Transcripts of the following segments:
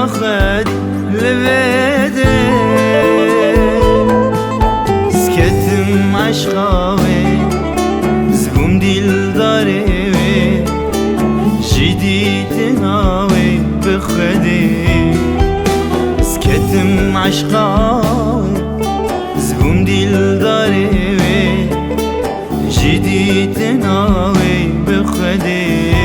ناخد لبده سكتم عشقاوي زبوم دل داري جديد ناوي بخدي سكتم عشقاوي زبوم دل داري جديد ناوي بخدي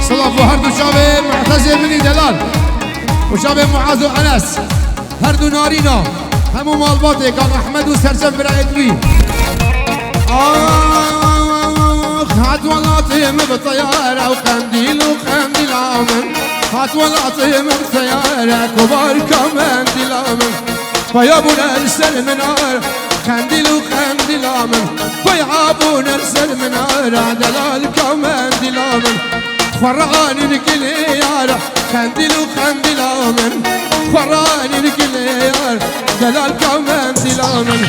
صلاف هر دو شاوه معتز منی دلال وشاب معاذ وأنس هردو نارينا همو مالباتي كان أحمد وسرسم برايدوي هات ولاتهم بطيارة وقنديل وقنديل آمن هات ولاتهم بطيارة كبار كمان ديل آمن فيابونا نرسل منار قنديل وقنديل آمن فيعابونا نرسل منار دلال كمان ديل آمن فرعاني نكلي يارا قنديل وقنديل آمن فرعاني نكلي يارا دلال كمان ديل آمن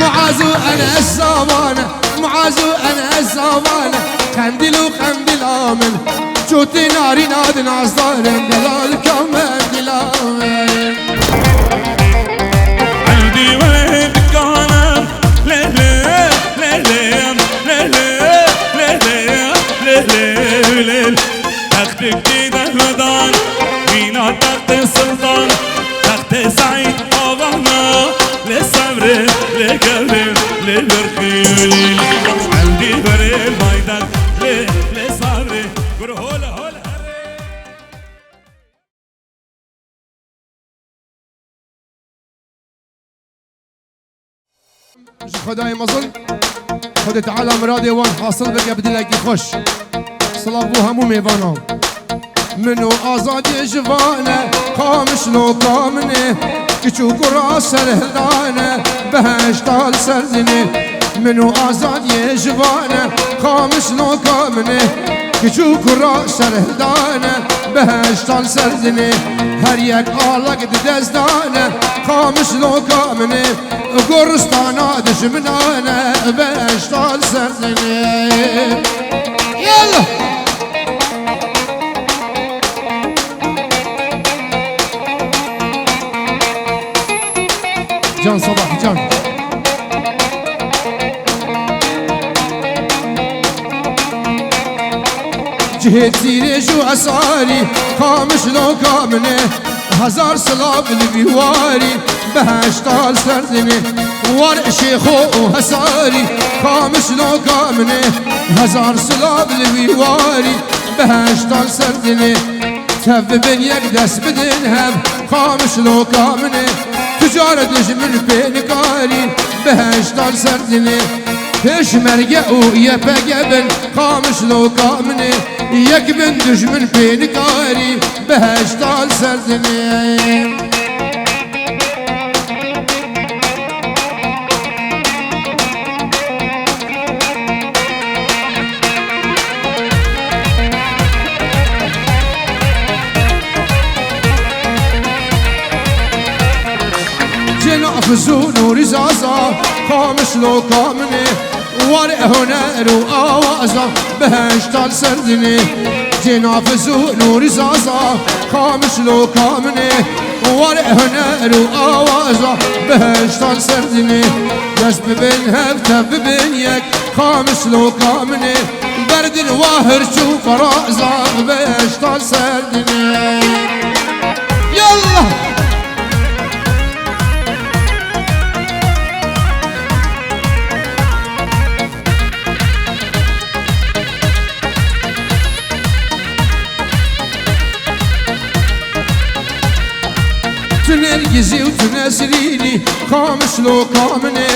معاذ أنا الصابانة معاذ أنا الصابانة قنديل وقنديل آمن شوتي ناري ناد ناصدار دلال كمان ديل آمن قلبي وين كان ليه ليه ليه ليه ليه ليه ليه ليه تخت جديد الودان فينا تخت السلطان تخت سعيد آغانا للصبر لقلبي للرخي عندي بري الميدان للصبر قول هولا هولا خدای مظل خود تعالی مرادی وان حاصل بگه بدلکی خوش صلابو همو میوانم منو آزادی جوانه خامش لو کامنه کچو گرا سرهدانه بهشتال سرزنه منو آزادی جوانه خامش لو کامنه کچو گرا سرهدانه بهشتال سرزنه هر یک آلک دزدانه خامش لو کامنه گرستانا دشمنانه بهشتال سرزنه يلا جان صباح جان جهد زيري شو أساري خامش لو كامنه هزار صلاب البيواري بهشتال سردني ورق شيخو وهساري خامش لو كامنه هزار صلاب البيواري بهشتال سردني تف بنيك دس بدن هم خامش لو كامنه تجارة دجمن بينكاري بهشتال سردني هش مرقع ويبقى قبل خامش لو كامنه يكبن دجمن بينكاري بهشتال سردني جنافزو نوري زازا خامش لو كامنه ورق هنر وآوازا بهشتال سردني جنافزو نوري زازا خامش لو كامنه ورق هنر وآوازا بهشتال سردني جسب بن هفتف بن يك خامش لو كامنه برد الواهر شوف رازا بهشتال سردني يلا تنرگزی و تنسرینی خامش لو کامنه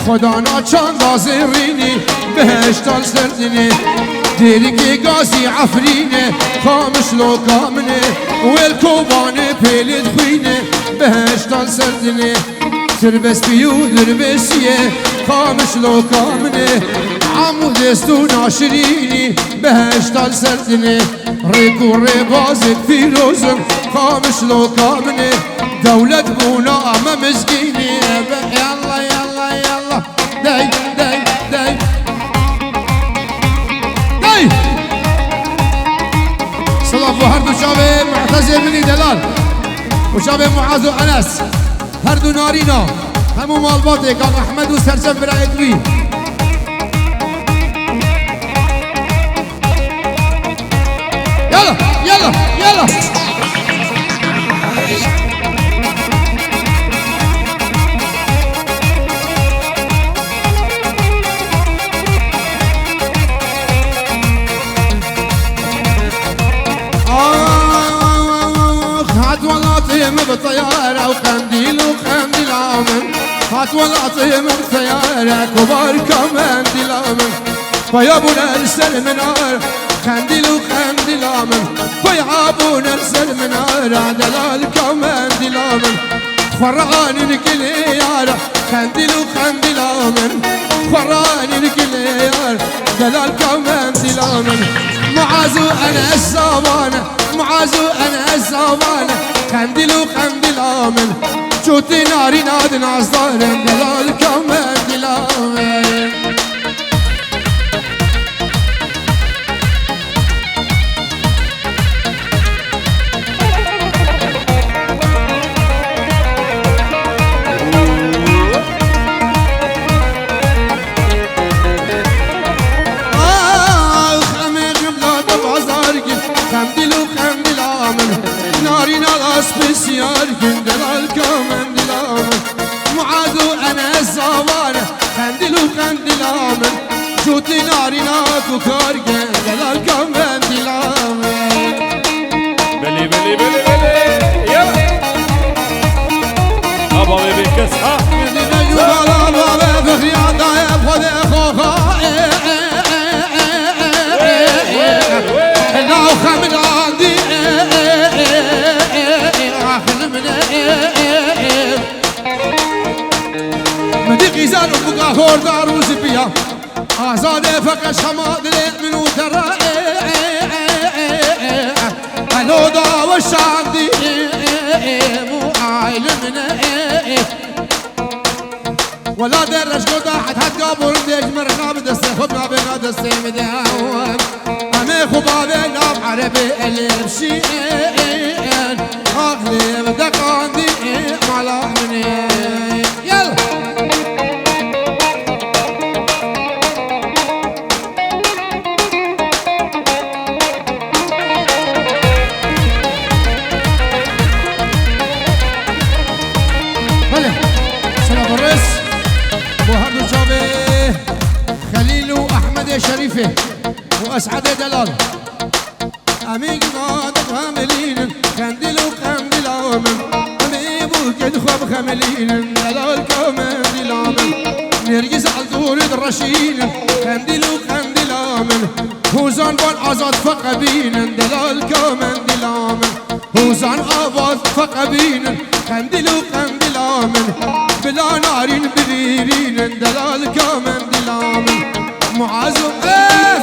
خدا ناچان دازرینی بهشتال سردنی دیری که گازی عفرینه خامش لو کامنه والکوبانه پیلید خوینه بهشتال سردنی تربس بیو دربسیه خامش لو کامنه عمو دستو ناشرینی بهشتال سردنی ریکو ریبازت فیروزم خامش لو کامنه دولة بونا أما مسكيني يلا يلا يلا داي داي داي داي صلاف هردو شابه معتزي بني دلال وشابه معاذ وأنس هردو نارينا همو مالباتي كان أحمد وسرسم برايدوي يلا يلا يلا هات والله بطيارة وقنديل وقنديل آمن هات ولاطي من سيارة كبار كمان ديل آمن فيا ابو نرسل منار قنديل وقنديل آمن فيا ابو نرسل منار دلال كمان ديل آمن خراني نكليار قنديل وقنديل آمن خراني نكليار دلال كمان ديل آمن معازو انا الصابانة معازو انا الصابانة قنديل وقنديل آمن شوتي ناري نادن عصدار دلال كمان ديل آمن بسيار كندل الكامن دلامن معاذو انا الزوانه خندل وخندل امن جوتي ناري ناكو كار كندل الكامن دلامن بلي بلي بلي بلي يلا ابا بكس ها يلا بابا بخيان دايب خذ اخوها لا خمد عندي مدي غيزان وبقى هور دار وزبيا آزاد فقش حماد منو ترى ألو دا وشاندي مو عايل من ولا درش قدا حد قابل ديج مرغاب دسته خبنا بنا دسته مداوم أمي خبابي ناب عربي اللي بشي أخلي بدك عندي مالا مني يلا سلام الرئيس وهردو جابي خليل وأحمد شريفة وأسعد دلال أمي قناد خاملين خندل وخندل آمن أمي بوكد خواب خاملين دلال كامل دل آمن نرجس عالدور درشين خندل وخندل آمن هوزان بان آزاد فقبين دلال كامل دل آمن هوزان آواز فقبين خندل وخندل آمن بلا نارين بريرين دلال كامل دل آمن معازو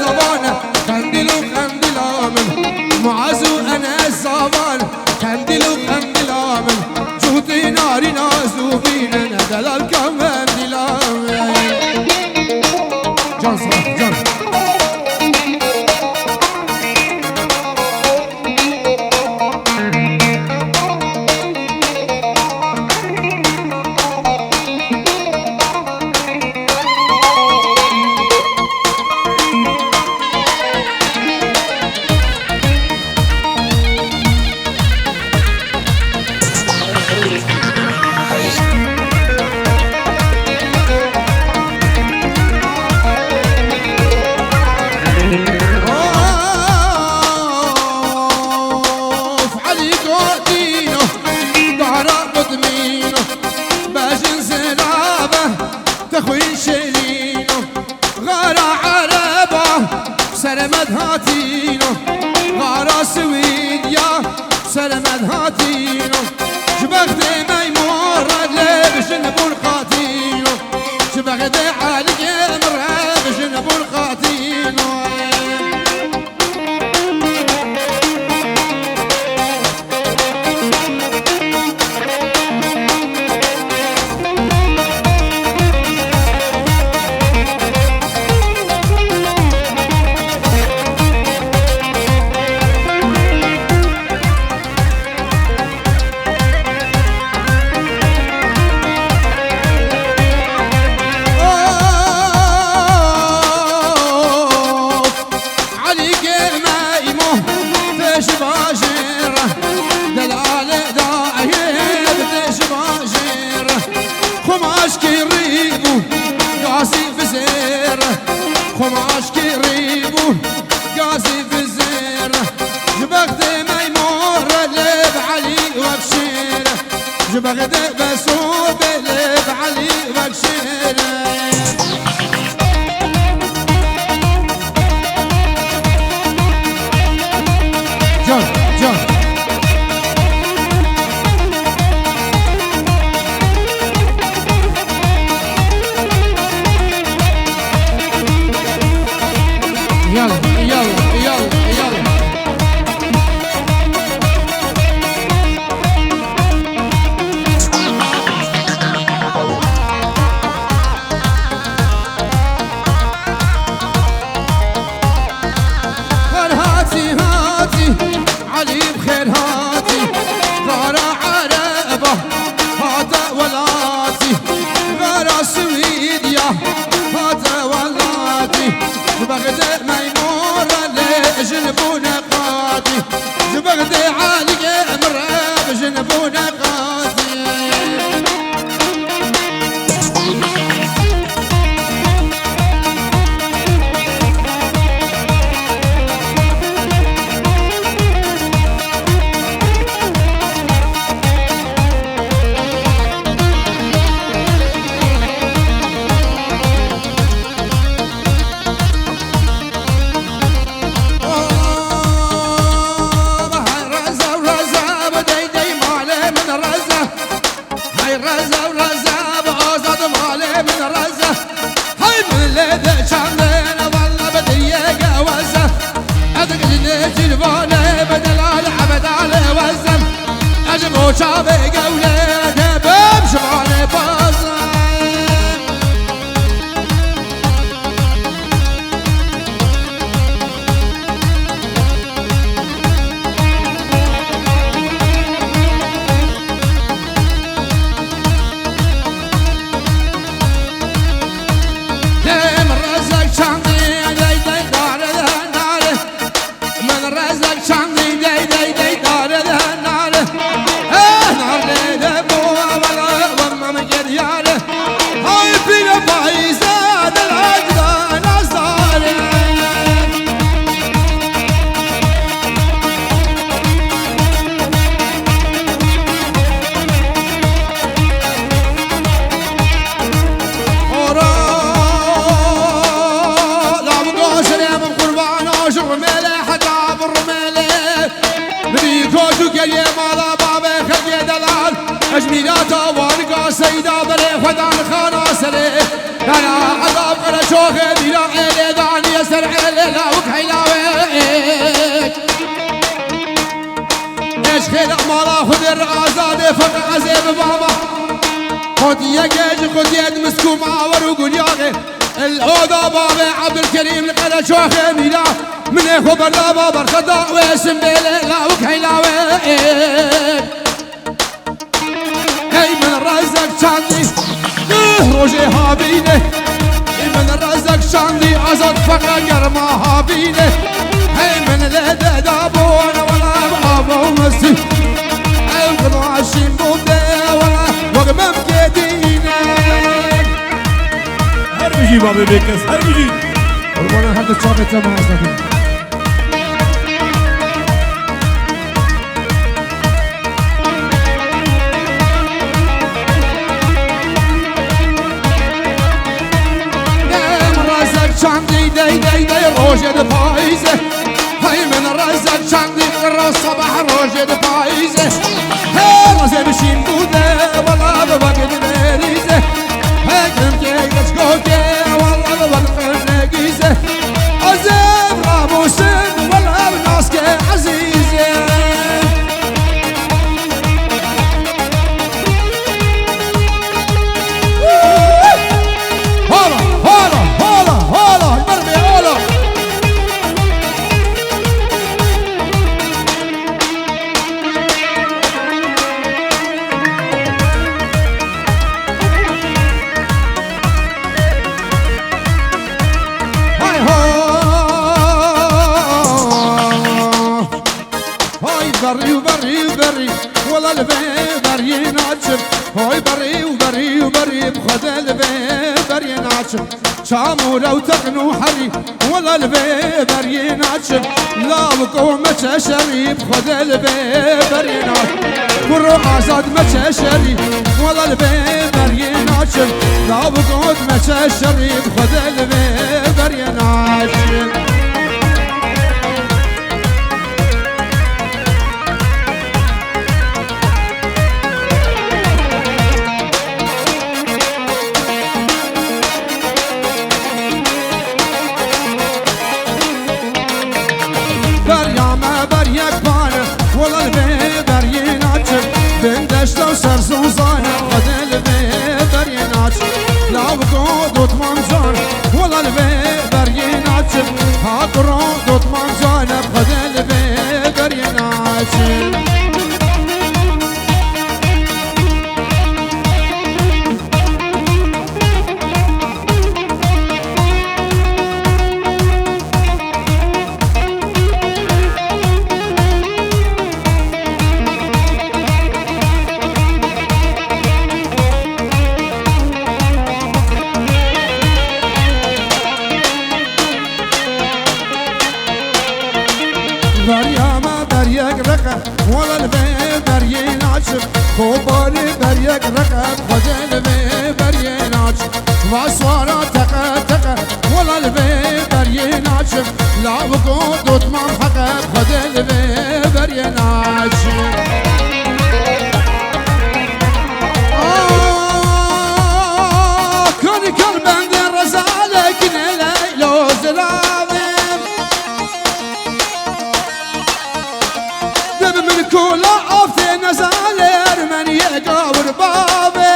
زبانة خندل وخندل آمن معازو انا الزبان خندل وخندل آمن جهتي ناري نازو بينا دلال كمان دل آمن جان صلاح جان تخوين شيلينو غارة عربة سلمت هاتينو غارة سويديا سلمت هاتينو شبغت ميمور لبش نبون قاتينو شبغت عليك مرهبش نبون قاتينو خماش كريبو قاسي في الزير جبقت ميمور لب علي وبشير بغداد بسوب لب علي بكشيره جان جان يلا يلا يلا يلا هاتي هاتي علي بخير هاتي غارة عربة هاتا ولاتي غارة سويديا هاتا ولاتي بغداد ميمورة لجنبونا قاتي بغداد عالية مرة بجنبونا قاتي شعبي قولة بمشي على بازا من رزق شعبي داي داي دار ناره من رزق شعبي داي داي داي دار ناره اجميلاتا وارقا سيدا بري خدان خانا سلي انا عذاب قرا شوخ بلا عيلي داني يسر عيلي لا وكحيلاويك ايش خيل مالا خذ الرازاد فق عزيب بابا خذ يجيج خذ يد مسكو معور وقول ياغي الأوضة بابا عبد الكريم لقرا شوخ ميلا من اخو برلا بابا الخضاء واسم بيلي لا وكحيلاويك هي من رزق شاندي روجي هابينه من رزق شاندي عزق فقا قرما هابينه هي من لدى دابون ولا بابا ومسي القضى عشين بوده ولا وقمم كدينه هرمجي بابا بيكس هرمجي والله هذا الشعب تمام أصلاً شاندي داي داي داي روجي دفايزه هاي من رزق شاندي قرا الصباح روجي دفايزه هاي رزق بشين بوده والله بوقت مريزه هاي كم كيكس كوكي والله بوقت نقيزه عزيب راموسن والله بناس كي عزيزه بري وبري وبري والله البي بري ناتشر هاي بري وبري وبري بخد البي بري ناتشر شامو لو تقنو حري والله البي بري ناتشر لا بقوم شريف خذ البيبر يناش برو آزاد شريف ولا البيبر يناش لا بقوم شريف خذ البيبر يناش بندشت سرسوزانه خود البیبر یناچ لاو کو دوت منزان ولا البیبر یناچ هاکرو دوت منزانه خود البیبر یناچ ولا البيبر يناچ خوبالي بريك رقب خد البيبر يناچ واسوارا تقا ولا البيبر يناچ لا بقو دوت من حقب خد البيبر يناچ كوني كربان رزالك ليلو زلامي كولا أفتي نزالر من يقاور بابي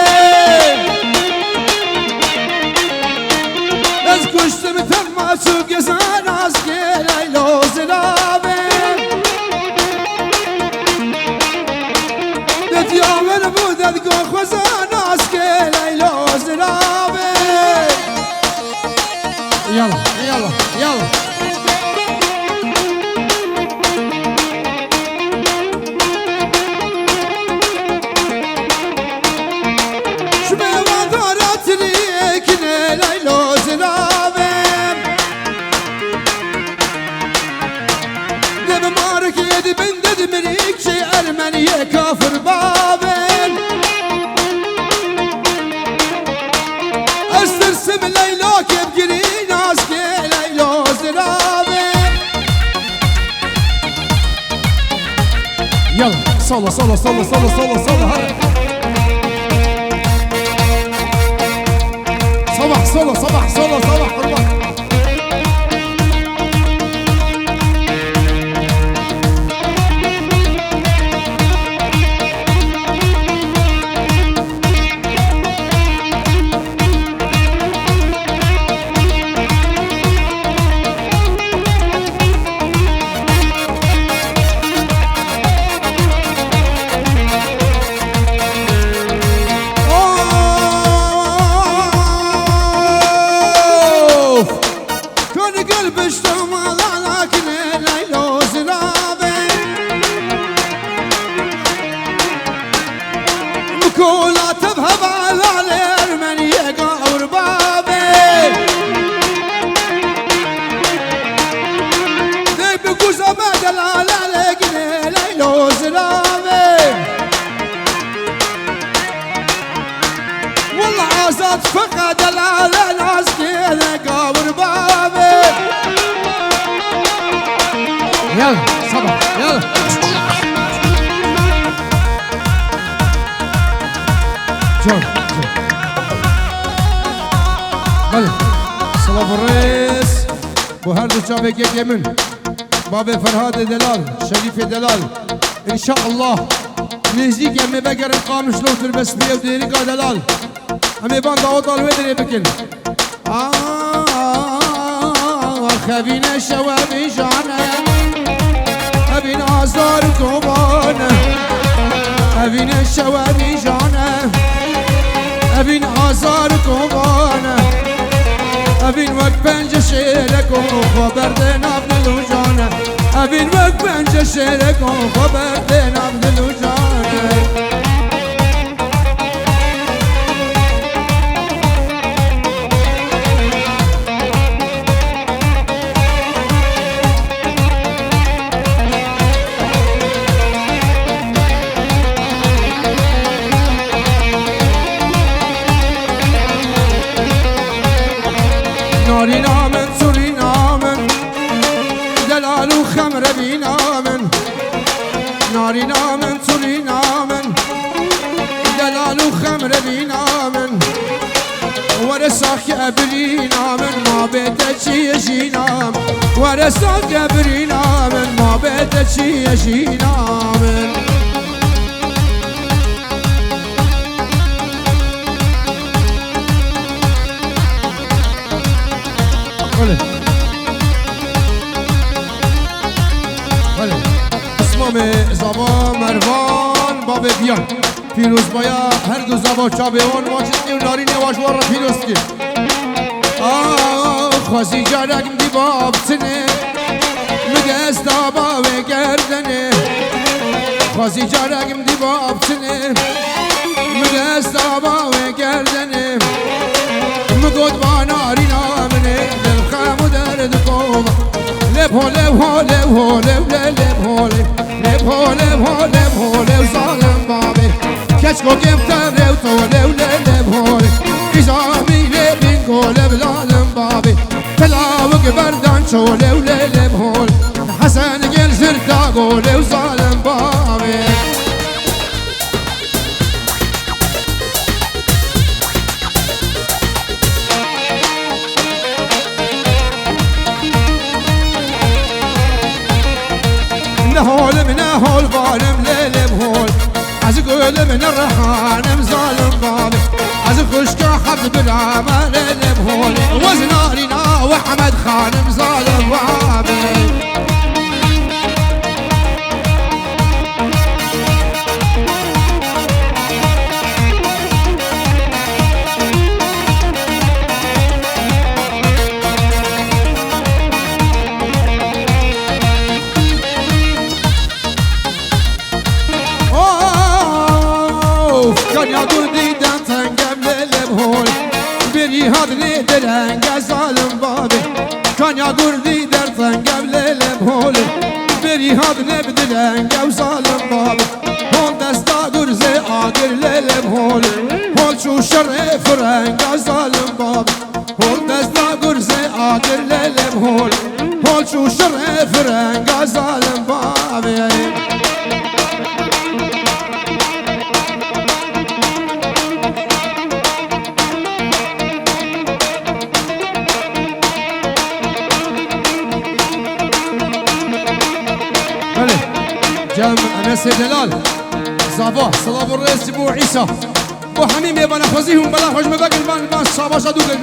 از کشتم ترماسو گزان از گلیلو زلابي دتيامن بودت گو خوزان از گلیلو زلابي يلا يلا يلا Ermeniye kafir babel Estirsim Leyla kebgirin aske Leyla zirabel Yalla salla salla salla salla salla salla hadi Sabah salla sabah salla sabah kurban فقد العلى العسكري قابر بابي يلا صباح يلا جون بله صلاة الرئيس وهر دو شابك يمن باب فرهاد دلال شريف دلال ان شاء الله نزيك يمي بقر القامش لوتر بس بيه وديريقا دلال همه بان داود الودری بکن خبین شوابی جانه خبین آزار کوبانه خبین شوابی جانه خبین آزار کوبانه خبین وقت پنج شیرک و خبر دناب دلو جانه خبین وقت پنج شیرک و خبر دناب دلو جانه دلالو خمر بینا من نارینا من تولینا من دلالو خمر بینا من ورساخ ابرینا من ما بيتشي جينا ورساخ ابرینا من ما بيتشي جينا من اسمم زبا مروان باب بیان پیروز بایا هر دو زبا چابهان واجد نیو نارین واجوار را پیروز کی خوزی جارگم دی باب تنه مگست دابا و گردنه خوزی جارگم دی باب تنه مگست دابا و گردنه مگود با نارین آمنه دل خم درد کوبا لب هوله هوله هوله لب هوله لب هوله هوله هوله ظالم بابه کچکو گفتن رو تو لب هوله ایزامی لبین گوله ظالم بابه پلاو گبردان چوله لب هوله حسن گل زردا گوله ظالم بابه هول من هول ظالم ليل بهول از قول من الرحانم ظالم بابي از خشكا حد بالعمل ليل بهول وزنارنا وحمد خانم ظالم بابي هادني درنگ ظالم بابي كان يا قردي درتن قبل البهول بري هادني بدرنگ ظالم بابي هون دستا قرزي آقر للبهول هون شو شرف رنگ ظالم بابي هون دستا قرزي آقر للبهول هون شو شرف رنگ ظالم بابي جمع أنس دلال صباح صلاة الرئيس بو عيسى بو حميم يبان أخوزيهم بلا حجم باقي البان صباح شادو قلو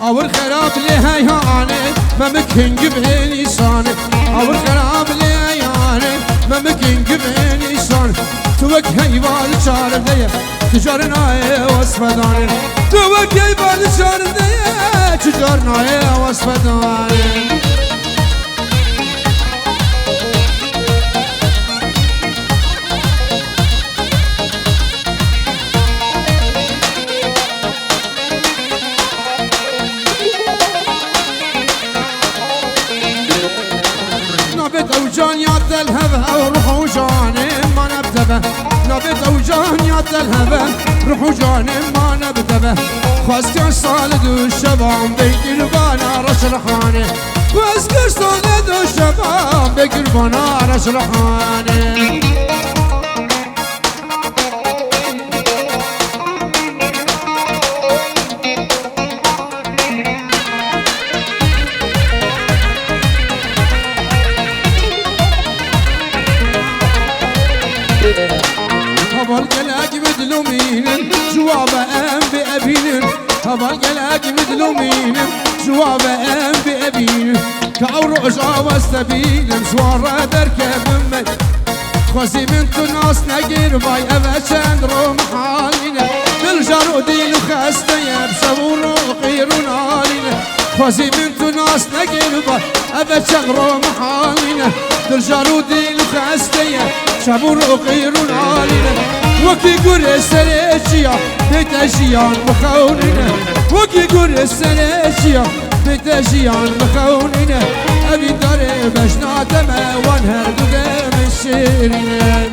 أول خراب لهاي هاني ما ممكن جبهي لساني أول خراب لهاي هاني ما ممكن جبهي لساني توك هيبال شارب ديه تجارنا واسفداني توك هيبال شارب ديه تجارنا واسفداني نبت اوجان يا الهبه وروحوا جاني ما نبتبه نبت اوجان يا الهبه روحوا جاني ما نبتبه خاص صالد الشباب بقربانا رشرحاني خاص صالد الشباب بقربانا رشرحاني هبال قلاك مدلومين جواب ام بأبين هبال قلاك مدلومين جواب ام بأبين كأورو جاوة استبين مشوار دركب من خوزي من ناس نقير باي أبشان رو محالين بالجرودين وخستة يبشورو قيرون آلين خوزي من ناس نقير باي أبشان رو محالين بالجرودين وخستة شبورو قيرون آلين وكي قول السريشيا بتجيان مخونين وكي قول السريشيا بتجيان مخونين أبي داري بشنات ما وانهر دوغي من شيرين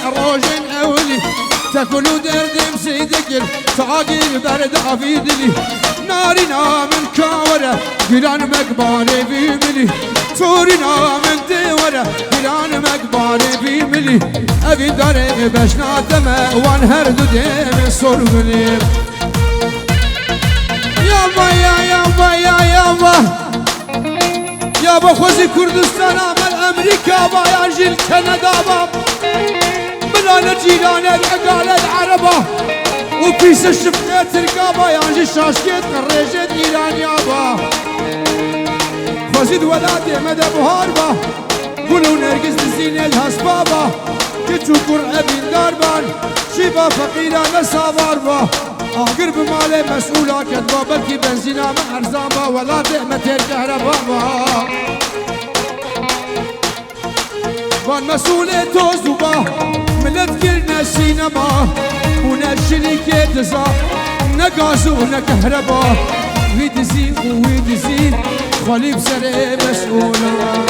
روجن أولي تكونوا دردم سيدكر تعاقل برد عفيدلي نارنا من كاورة قران مقباري في ملي تورنا من دورة قران مقباري في ملي أبي داري بشنا دماء وانهر دودي من صرملي يابا يابا يابا يابا خوزي كردستان عمل أمريكا بايا جيل كندا باب بلانة جيلانة عقالة عربة وبيس الشفقات القابة يانجي الشاشكيت قريجة إيران يابا خوزي دولاتي مدى بهاربا قولوا نرقز لزينة الهسبابا كتشو قرأة داربان شيبا فقيرة مسافاربا أقرب مالي مسؤولة كدبا بلكي بنزينة مع أرزامبا ولا تأمتر كهربابا وان مسؤولة توزوبا ملت كرنا سينما ونشري كتزا نقازو نكهربا ويدزين ويدزين خليب سري مسؤولة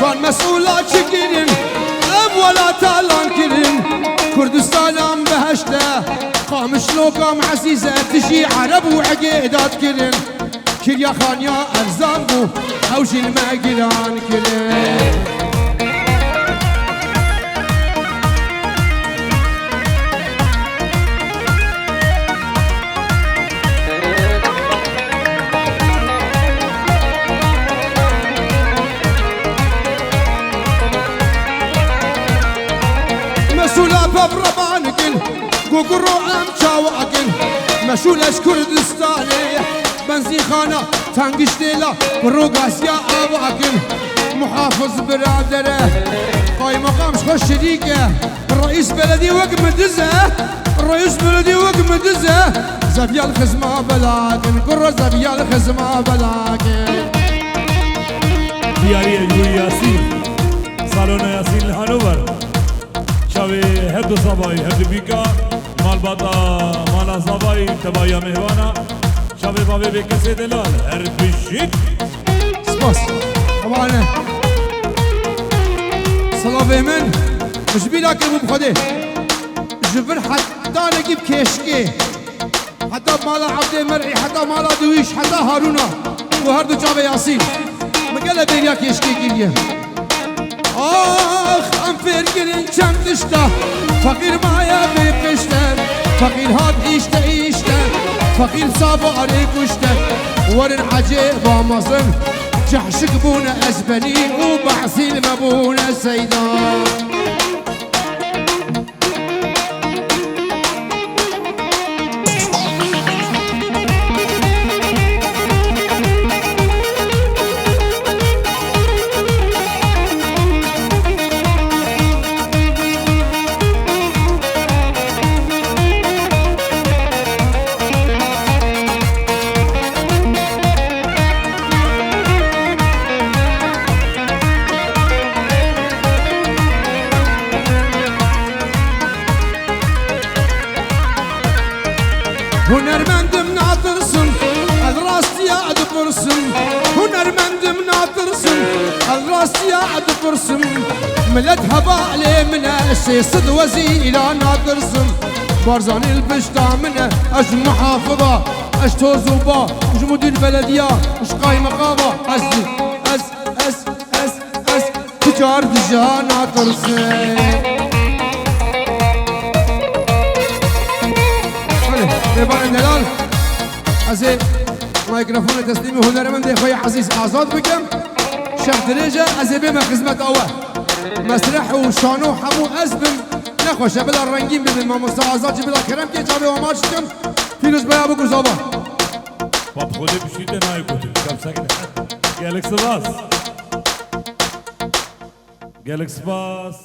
وان مسؤولات شكرين ولا تالان كرين كردستان ام بهشته قامش لوكام عزيزة تجي عرب وعقيدات كرين كريا خانيا ارزانبو او جيل ما قران كرين مسؤولة ببربانكن قوقرو ام شاواكن مسؤولة كردستاني بنزين خانة تنقش ليلة بروقاس يا اباكن محافظ برادره قاي مقام خوش شريكه الرئيس بلدي وقم دزه الرئيس بلدي وقم دزه زبيا الخزمة بلاكن قرر زبيا الخزمة بلاكن دياري يوري ياسين سالون ياسين الهانوفر شاوي هدو صباي هدو بيكا مال باتا مالا صباي تبايا مهوانا شاوي بابي بكسي دلال هربشيك سباس طبعا صلافي من مش بيلا كيبو بخده جبر حتى نجيب كيشكي حتى مالا عبد مرعي حتى مالا دويش حتى هارونا وهردو شاوي ياسين مقالا بيلا كيشكي كيليه آخ ام فرقرين كم دشتا فقير مايا بقشتر فقير هاد ايشتا ايشتا فقير صاباري كشتر ورن عجيب مصر جحشك بونا اسبني وبعسيل مبونا سيدان هنرمندم ناطرسن الراستي عد فرسن هنرمندم ناطرسن الراستي عد فرسن ملت هباء لي من الشي صد وزيلا ناطرسن بارزان البشتا منه اش محافظة اش توزوبا اش مدير بلدية اش قايم مقابة اس تجار دجا ناطرسن بان دلال از مایکروفون تسلیم هنرمند خوی عزیز آزاد بکم شب درجه از بیم خدمت اول مسرح و شانو حمو ازبم نخوشه بلا رنگین ببین ما مستعزات بلا کرم که جابه و ماش کم فیروز بیا بگو زابا باب خوده بشیده نای کتیم کم سکنه گلکس باس